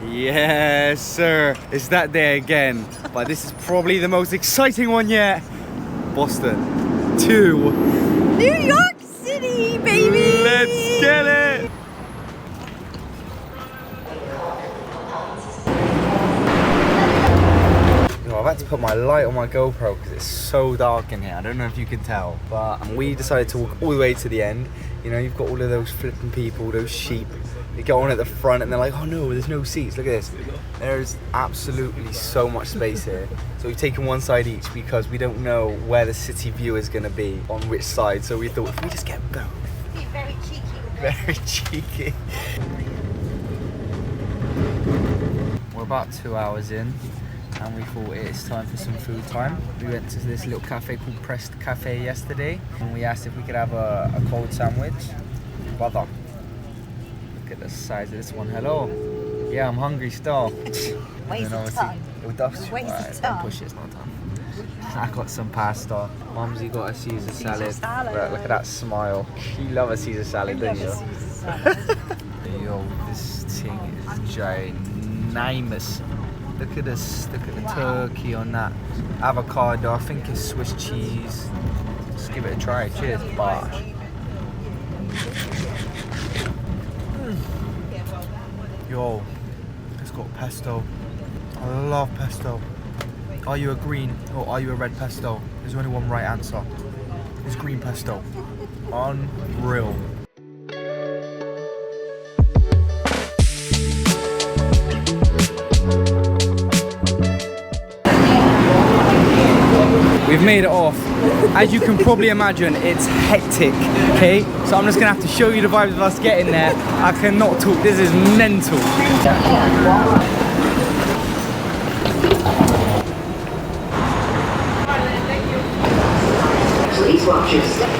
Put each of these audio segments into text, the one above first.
Yes, sir. It's that day again. But this is probably the most exciting one yet. Boston to New York City, baby! Let's get it! I've had to put my light on my GoPro because it's so dark in here. I don't know if you can tell, but we decided to walk all the way to the end. You know, you've got all of those flipping people, those sheep. They go on at the front and they're like, oh no, there's no seats. Look at this. There's absolutely so much space here. So we've taken one side each because we don't know where the city view is going to be on which side. So we thought if we just get both. Be very cheeky with Very cheeky. We're about 2 hours in and we thought it's time for some food time. We went to this little cafe called Pressed Cafe yesterday and we asked if we could have a cold sandwich. Brother, look at the size of this one. Hello. Yeah, I'm hungry still. Waste of time. Don't push it, it's not done. I got some pasta. Mumsy got a Caesar salad. Right, look at that smile. You love a Caesar salad, don't you? Yo, this thing is ginormous. Look at this. Look at the turkey on that. Avocado. I think it's Swiss cheese. Let's give it a try. Cheers. Bosh. Yo, it's got pesto. I love pesto. Are you a green or are you a red pesto? There's only one right answer. It's green pesto. Unreal. We've made it off. As you can probably imagine, it's hectic, okay? So I'm just gonna have to show you the vibes of us getting there. I cannot talk, this is mental. Please watch your step.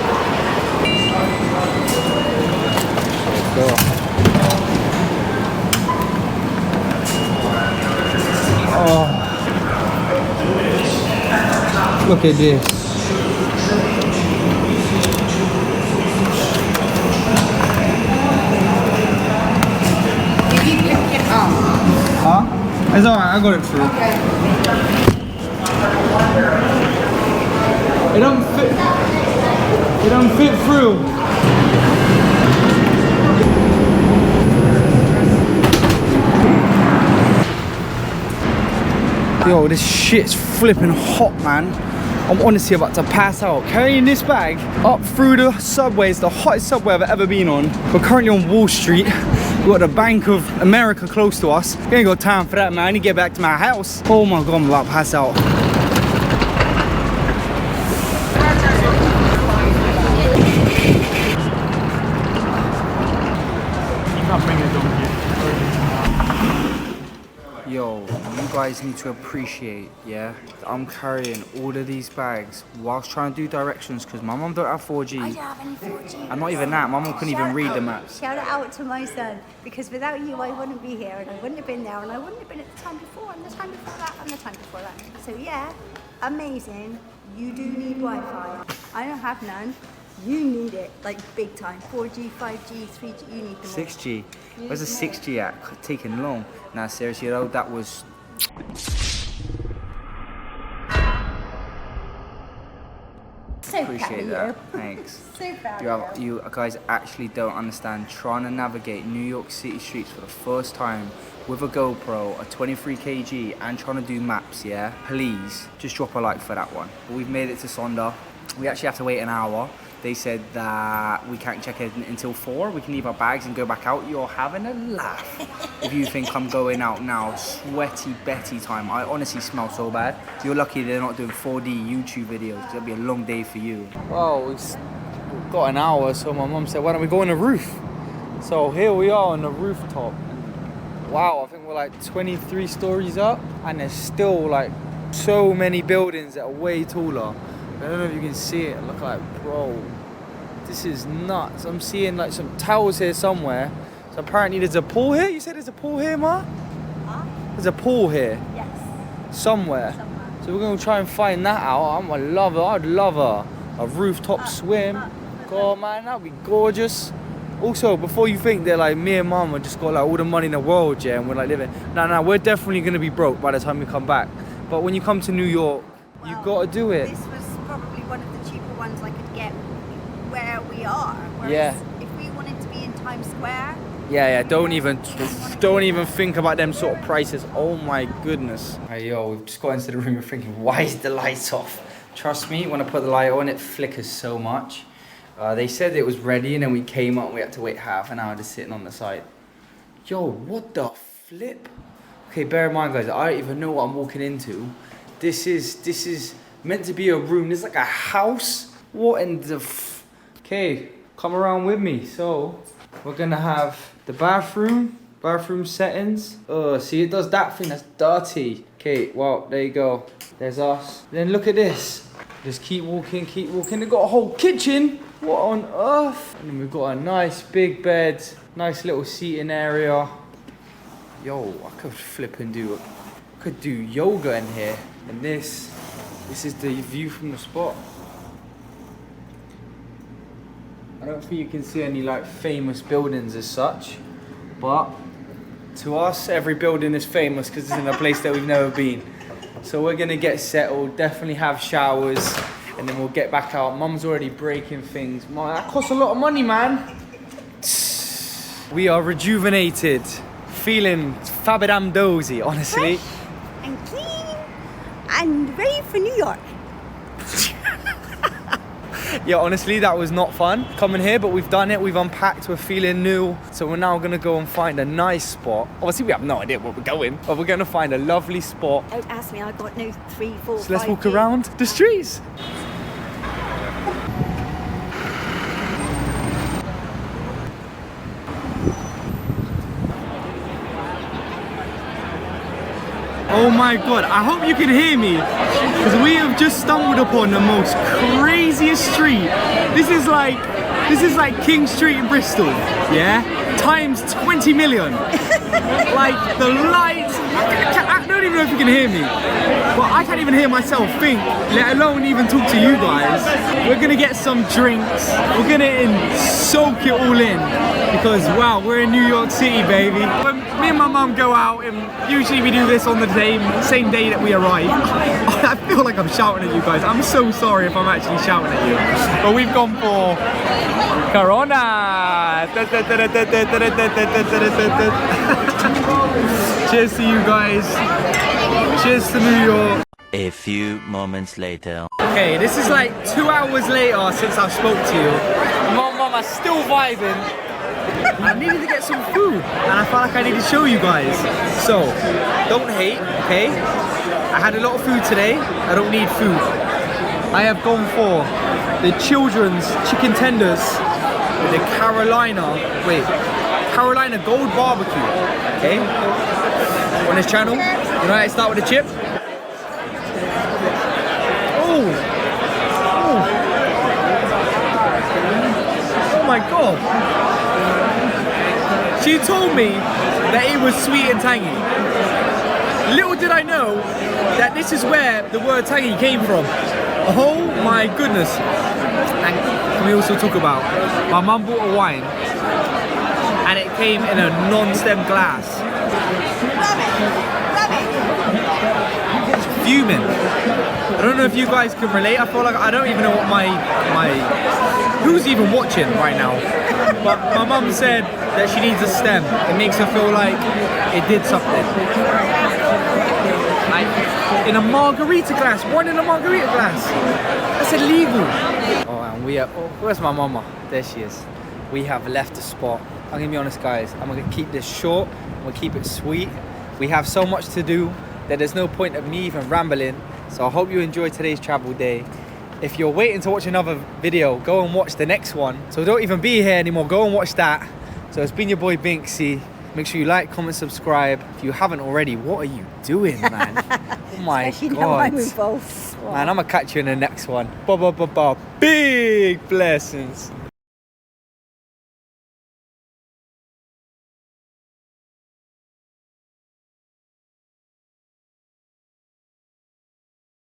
Oh. Look at this. Huh? It's alright, I got it through. Okay. It don't fit. It don't fit through. Yo, this shit's flipping hot, man. I'm honestly about to pass out. Carrying this bag up through the subway is the hottest subway I've ever been on. We're currently on Wall Street. We've got the Bank of America close to us. We ain't got time for that, man. I need to get back to my house. Oh my God, I'm about to pass out. Yo, you guys need to appreciate, yeah, that I'm carrying all of these bags whilst trying to do directions because my mum don't have 4G. I don't have any 4G. And not even that, my mum couldn't even read the maps. Shout it out to my son, because without you I wouldn't be here and I wouldn't have been there and I wouldn't have been at the time before and the time before that and the time before that. So yeah, amazing. You do need Wi-Fi. I don't have none. You need it, like big time. 4G, 5G, 3G, you need them all. 6G. Where's the 6G at? Taking long. Nah, seriously though, that was... So Appreciate that. Thanks. So proud You guys actually don't understand trying to navigate New York City streets for the first time with a GoPro, a 23 kg, and trying to do maps, yeah? Please, just drop a like for that one. But we've made it to Sonda. We actually have to wait an hour. They said that we can't check in until 4. We can leave our bags and go back out. You're having a laugh if you think I'm going out now. Sweaty Betty time. I honestly smell so bad. You're lucky they're not doing 4D YouTube videos. It'll be a long day for you. Well, we've got an hour, so my mum said, why don't we go on the roof? So here we are on the rooftop. Wow, I think we're like 23 stories up, and there's still like so many buildings that are way taller. I don't know if you can see it. Look like, bro, this is nuts. I'm seeing like some towers here somewhere. So apparently there's a pool here. You said there's a pool here, Ma? Huh? There's a pool here. Yes. Somewhere. So we're gonna try and find that out. I'm a lover. I'd love a rooftop swim. God, man, that'd be gorgeous. Also, before you think that like me and Mum just got like all the money in the world, yeah, and we're like living. No, we're definitely gonna be broke by the time we come back. But when you come to New York, you gotta do it. This was probably one of the cheaper ones I could get where we are. Whereas Yeah. if we wanted to be in Times Square. Yeah, don't even think about them sort of prices. Oh my goodness. Hey yo, we've just got into the room and thinking, why is the light off? Trust me, when I put the light on, it flickers so much. They said it was ready and then we came up and we had to wait half an hour just sitting on the side. Yo, what the flip? Okay, bear in mind guys, I don't even know what I'm walking into. This is meant to be a room. There's like a house. What in the Okay, come around with me. So, we're gonna have the bathroom settings. See, it does that thing, that's dirty. Okay, well, there you go. There's us. Then look at this. Just keep walking. They've got a whole kitchen. What on earth? And then we've got a nice big bed, nice little seating area. Yo, I could flip and do yoga in here. And this is the view from the spot. I don't think you can see any like famous buildings as such, but to us, every building is famous because it's in a place that we've never been. So we're gonna get settled, definitely have showers, and then we'll get back out. Mum's already breaking things. Man, that costs a lot of money, man. We are rejuvenated, feeling fabadam dozy, honestly. Fresh and clean and ready for New York. Yeah, honestly, that was not fun coming here, but we've done it. We've unpacked, we're feeling new. So we're now gonna go and find a nice spot. Obviously, we have no idea where we're going, but we're gonna find a lovely spot. Don't ask me, I got no 3, 4, So let's 5 walk years. around the streets. Oh my God, I hope you can hear me, because we have just stumbled upon the most craziest street. This is like King Street in Bristol, yeah? Times 20 million. Like the lights, I don't even know if you can hear me. But I can't even hear myself think, let alone even talk to you guys. We're gonna get some drinks. We're gonna soak it all in. Because wow, we're in New York City, baby. When me and my mum go out, and usually we do this on the same day that we arrive. I feel like I'm shouting at you guys. I'm so sorry if I'm actually shouting at you. But we've gone for Corona. Cheers to you guys. Cheers to New York. A few moments later. Okay, this is like 2 hours later since I spoke to you. My mum is still vibing. I needed to get some food and I felt like I needed to show you guys. So, don't hate, okay? I had a lot of food today. I don't need food. I have gone for the children's chicken tenders with the Carolina Gold Barbecue, okay? On this channel, you know how I start with the chip? Oh my God. She told me that it was sweet and tangy. Little did I know that this is where the word tangy came from. Oh my goodness. And can we also talk about, my mum bought a wine and it came in a non-stem glass. It's fuming. I don't know if you guys can relate. I feel like I don't even know what who's even watching right now. But my mum said that she needs a stem. It makes her feel like it did something. Like in a margarita glass, wine in a margarita glass. That's illegal. Oh, and we are. Oh, where's my mama? There she is. We have left the spot. I'm gonna be honest, guys. I'm gonna keep this short. I'm gonna keep it sweet. We have so much to do that there's no point of me even rambling. So I hope you enjoyed today's travel day. If you're waiting to watch another video, go and watch the next one. So don't even be here anymore, go and watch that. So it's been your boy Binksy. Make sure you like, comment, subscribe. If you haven't already, what are you doing, man? Oh my Especially God. now I'm involved. Man, I'm gonna catch you in the next one. Big blessings.